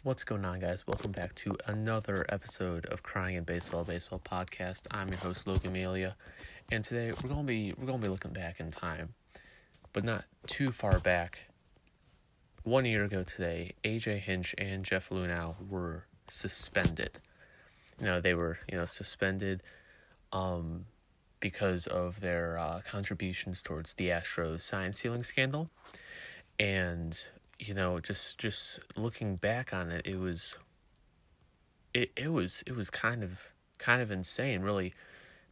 What's going on, guys? Welcome back to another episode of Crying in Baseball Podcast. I'm your host, Logan, and today we're gonna be looking back in time, but not too far back. 1 year ago today, AJ Hinch and Jeff Luhnow were suspended. They were suspended because of their contributions towards the Astros sign stealing scandal, and just looking back on it, it was kind of insane, really,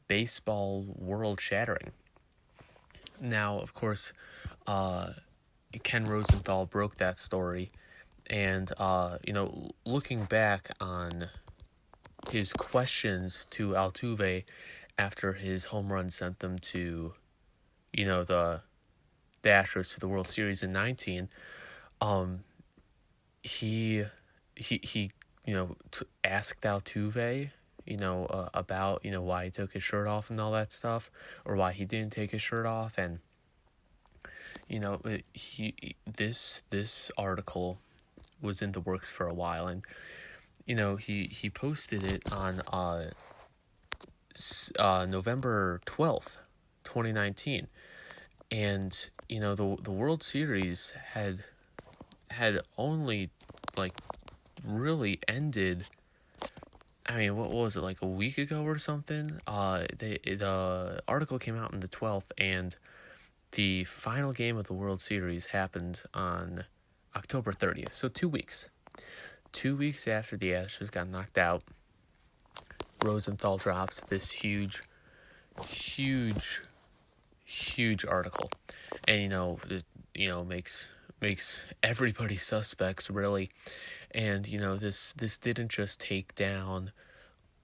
baseball world shattering. Now, of course, Ken Rosenthal broke that story, and looking back on his questions to Altuve after his home run sent them to, the Astros to the World Series in 19. He asked Altuve, about, why he took his shirt off and all that stuff, or why he didn't take his shirt off. And, this article was in the works for a while, and, he posted it on, November 12th, 2019. And, the World Series had only, really ended. I mean, what was it, a week ago or something? The article came out on the 12th, and the final game of the World Series happened on October 30th. So 2 weeks. 2 weeks after the Astros got knocked out, Rosenthal drops this huge article, and makes everybody suspects, really. And this didn't just take down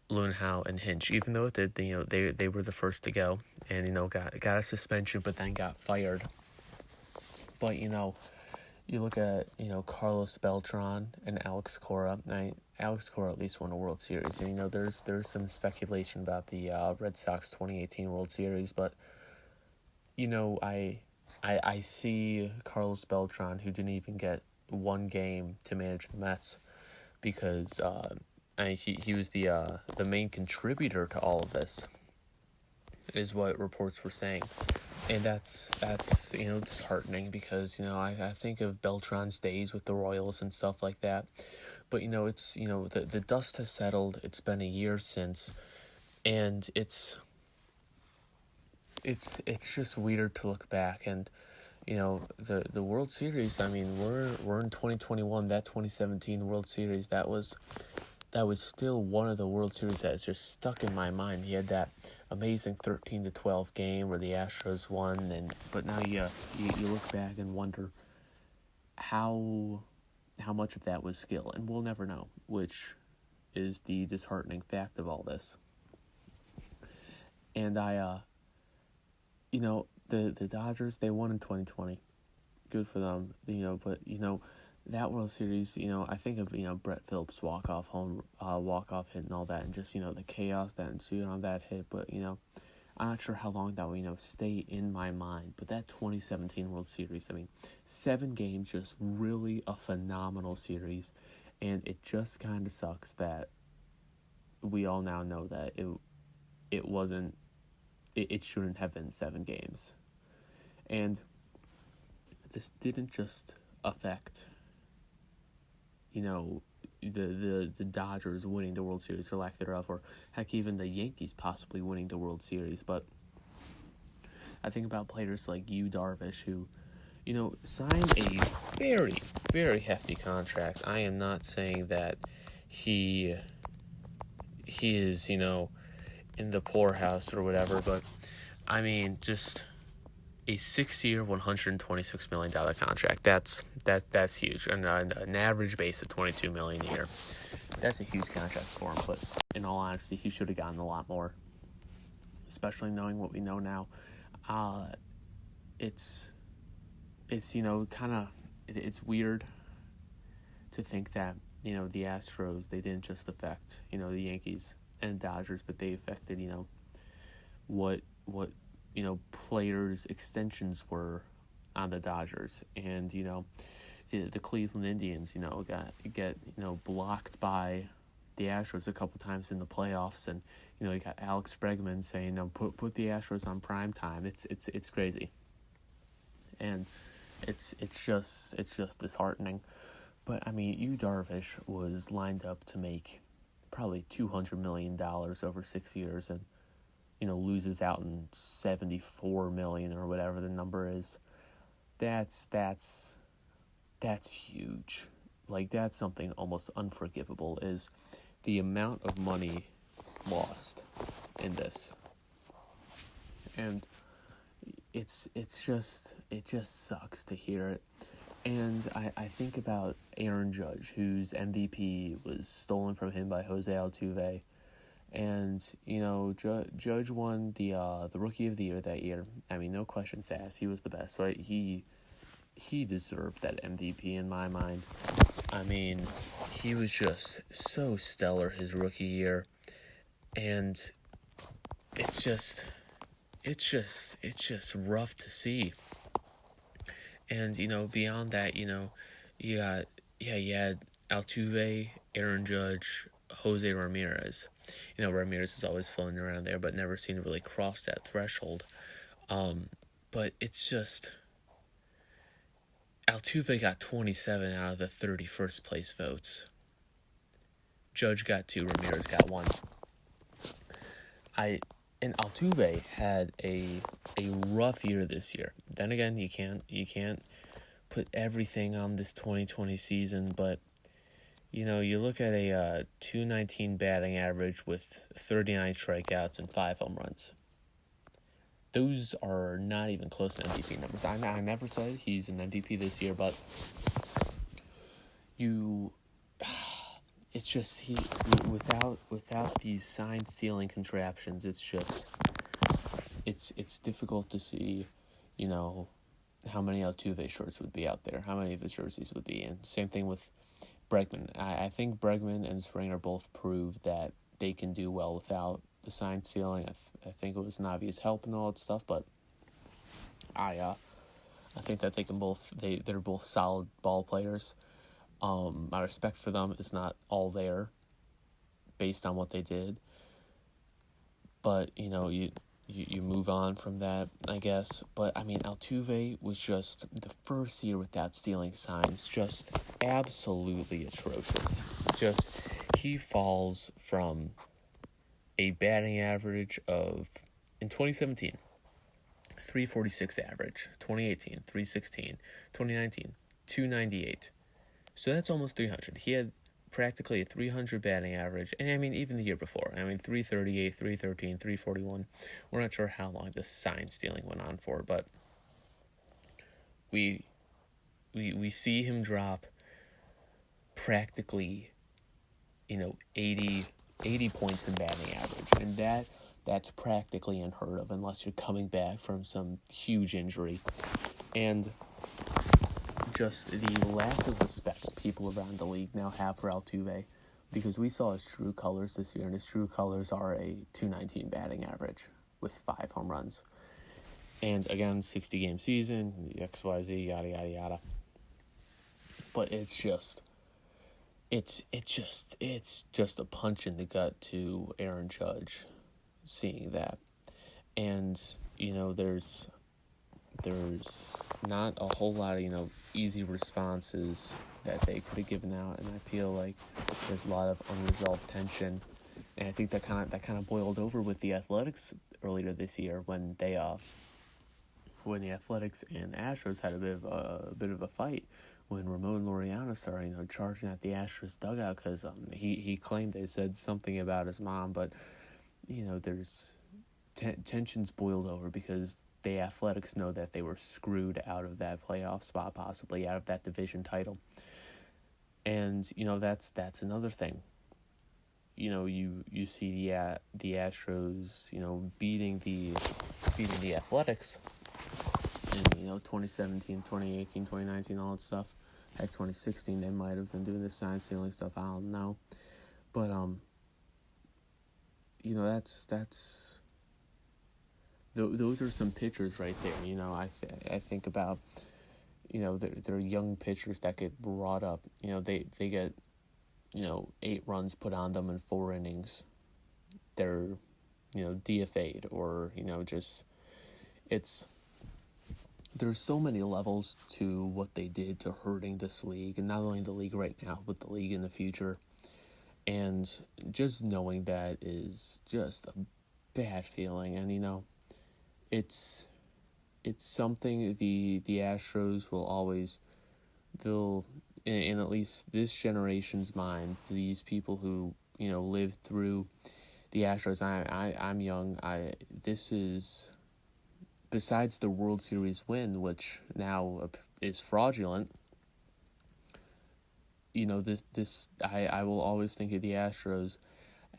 Luhnow and Hinch, even though it did. They were the first to go, and got a suspension, but then got fired. But you look at Carlos Beltran and Alex Cora. Alex Cora at least won a World Series, and there's some speculation about the Red Sox 2018 World Series, but I see Carlos Beltran, who didn't even get one game to manage the Mets, because he was the main contributor to all of this, is what reports were saying. And that's disheartening, because I think of Beltran's days with the Royals and stuff like that, but it's the dust has settled. It's been a year since, and it's just weird to look back. And the World Series, I mean, we're in 2021. That 2017 World Series, that was still one of the World Series that is just stuck in my mind. He had that amazing 13-12 game where the Astros won, but now you look back and wonder how much of that was skill, and we'll never know, which is the disheartening fact of all this. And the Dodgers, they won in 2020. Good for them, but that World Series, I think of, Brett Phillips' walk-off hit and all that, and just, the chaos that ensued on that hit. But, I'm not sure how long that will, stay in my mind. But that 2017 World Series, 7 games, just really a phenomenal series. And it just kind of sucks that we all now know that it wasn't, it shouldn't have been 7 games. And this didn't just affect the Dodgers winning the World Series, or lack thereof, or heck, even the Yankees possibly winning the World Series. But I think about players like Yu Darvish, who, signed a very, very hefty contract. I am not saying that he is, in the poorhouse or whatever, but I mean, just a 6-year, $126 million contract. That's huge. And an average base of $22 million a year. That's a huge contract for him. But in all honesty, he should have gotten a lot more, especially knowing what we know now. It's it's weird to think that the Astros, they didn't just affect the Yankees and Dodgers, but they affected what players' extensions were on the Dodgers. And the Cleveland Indians, get blocked by the Astros a couple times in the playoffs, and you got Alex Bregman saying, "No, put the Astros on prime time." It's crazy, and it's just disheartening. But I mean, Darvish was lined up to make probably $200 million over 6 years, and loses out in $74 million or whatever the number is. That's huge. Like, that's something almost unforgivable, is the amount of money lost in this. And it just sucks to hear it. And I think about Aaron Judge, whose MVP was stolen from him by Jose Altuve. And, Judge won the Rookie of the Year that year. I mean, no questions asked. He was the best, right? He deserved that MVP in my mind. I mean, he was just so stellar his rookie year. And it's just rough to see. And, beyond that, you had Altuve, Aaron Judge, Jose Ramirez. Ramirez is always floating around there, but never seemed to really cross that threshold. But it's just, Altuve got 27 out of the 31st place votes. Judge got 2, Ramirez got 1. And Altuve had a rough year this year. Then again, you can't put everything on this 2020 season, but you look at a .219 batting average with 39 strikeouts and 5 home runs. Those are not even close to MVP numbers. I never said he's an MVP this year, but it's just without these sign stealing contraptions, it's difficult to see, how many Altuve shirts would be out there, how many of his jerseys would be in. Same thing with Bregman. I think Bregman and Springer both proved that they can do well without the sign stealing. I think it was Navi's help and all that stuff, but I think that they're both solid ball players. My respect for them is not all there based on what they did, but you move on from that, I guess. But I mean, Altuve was just the first year without stealing signs, just absolutely atrocious. Just, he falls from a batting average of, in 2017, 346 average, 2018, 316, 2019, 298. So that's almost 300. He had practically a 300 batting average, and I mean, even the year before, 338, 313, 341. We're not sure how long this sign stealing went on for, but we see him drop practically, 80 points in batting average, and that's practically unheard of unless you're coming back from some huge injury. And just the lack of respect people around the league now have for Altuve, because we saw his true colors this year, and his true colors are a .219 batting average with 5 home runs. And again, 60-game season, XYZ, yada, yada, yada. But it's just a punch in the gut to Aaron Judge seeing that. And, there's not a whole lot of, easy responses that they could have given out, and I feel like there's a lot of unresolved tension. And I think that kind of boiled over with the Athletics earlier this year when when the Athletics and Astros had a bit of a fight, when Ramon Laureano started, charging at the Astros dugout because he claimed they said something about his mom, but there's tensions boiled over because the Athletics know that they were screwed out of that playoff spot, possibly out of that division title. And that's another thing. You see the Astros beating the Athletics in 2017, 2018, 2019, all that stuff. Heck, 2016 they might have been doing the sign stealing stuff. I don't know, but that's. Those are some pictures right there. I think about, they're young pitchers that get brought up. They get 8 runs put on them in 4 innings. They're DFA'd, or just there's so many levels to what they did to hurting this league, and not only the league right now, but the league in the future. And just knowing that is just a bad feeling. And it's something the Astros will always, they'll, in at least this generation's mind, these people who lived through the Astros. I'm young. This is, besides the World Series win, which now is fraudulent. I will always think of the Astros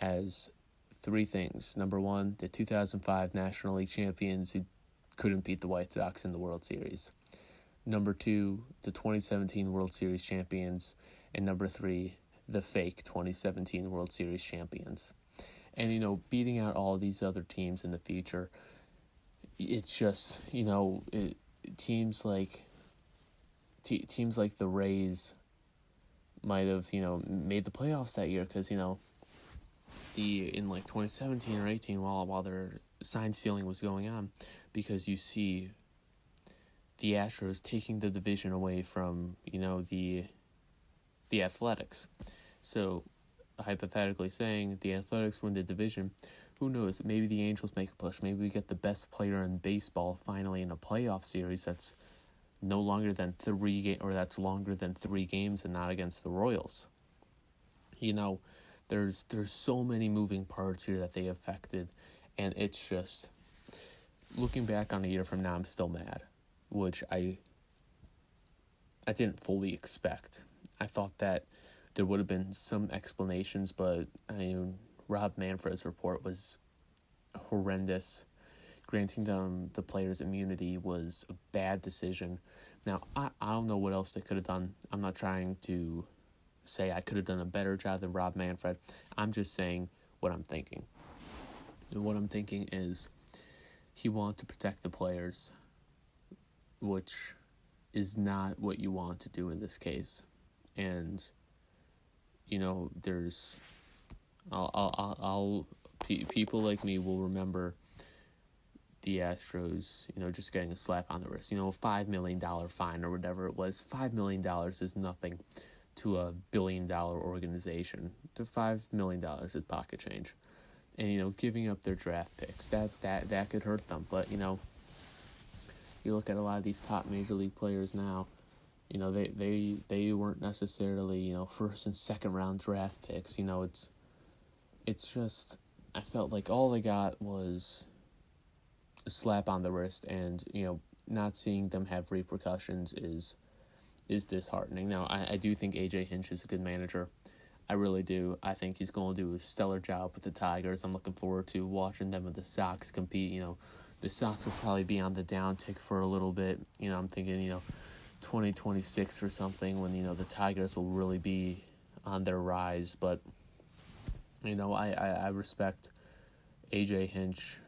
as 3 things. Number 1, the 2005 National League champions who couldn't beat the White Sox in the World Series. Number 2, the 2017 World Series champions. And number 3, the fake 2017 World Series champions. And, beating out all these other teams in the future, it's just, teams like the Rays might have, made the playoffs that year because, in 2017 or 18 while their sign stealing was going on, because you see the Astros taking the division away from, the Athletics. So, hypothetically saying, the Athletics win the division, who knows, maybe the Angels make a push, maybe we get the best player in baseball finally in a playoff series that's no longer than 3 or that's longer than 3 games and not against the Royals. There's so many moving parts here that they affected, and it's just, looking back on a year from now, I'm still mad, which I didn't fully expect. I thought that there would have been some explanations, but Rob Manfred's report was horrendous. Granting them the players' immunity was a bad decision. Now, I don't know what else they could have done. I'm not trying to say I could have done a better job than Rob Manfred. I'm just saying what I'm thinking. And what I'm thinking is he wanted to protect the players, which is not what you want to do in this case. And, there's... people like me will remember the Astros, just getting a slap on the wrist. A $5 million fine or whatever it was. $5 million is nothing to a $1 billion organization. The $5 million is pocket change. And, giving up their draft picks, that could hurt them. But, you look at a lot of these top major league players now, they weren't necessarily, first and second round draft picks. It's just, I felt like all they got was a slap on the wrist, and not seeing them have repercussions is disheartening. Now, I do think AJ Hinch is a good manager. I really do. I think he's going to do a stellar job with the Tigers. I'm looking forward to watching them and the Sox compete. The Sox will probably be on the downtick for a little bit. I'm thinking 2026 or something when the Tigers will really be on their rise. But I respect AJ Hinch.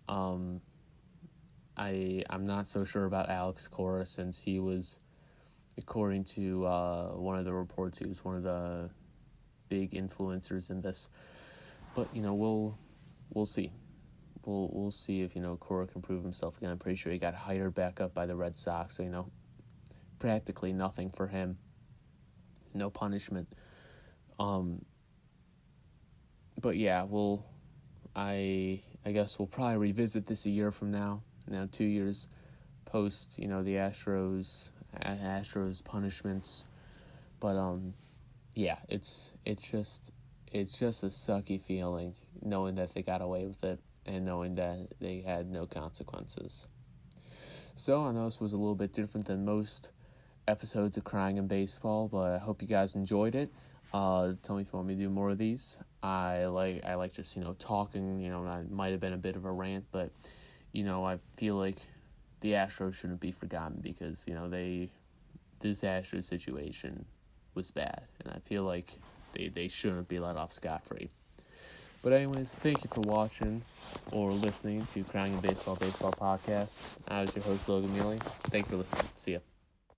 I'm not so sure about Alex Cora, since he was, according to one of the reports, he was one of the big influencers in this. But we'll see. We'll see if Cora can prove himself again. I'm pretty sure he got hired back up by the Red Sox, so practically nothing for him. No punishment. But yeah, I guess we'll probably revisit this a year from now. 2 years post, the Astros punishments. But yeah, it's just a sucky feeling knowing that they got away with it and knowing that they had no consequences. So I know this was a little bit different than most episodes of Crying in Baseball, but I hope you guys enjoyed it. Tell me if you want me to do more of these. I like just, talking, I might have been a bit of a rant, but, I feel like the Astros shouldn't be forgotten because, this Astros situation was bad, and I feel like they shouldn't be let off scot-free. But anyways, thank you for watching or listening to Crying in Baseball podcast. I was your host, Logan. Thank you for listening. See ya.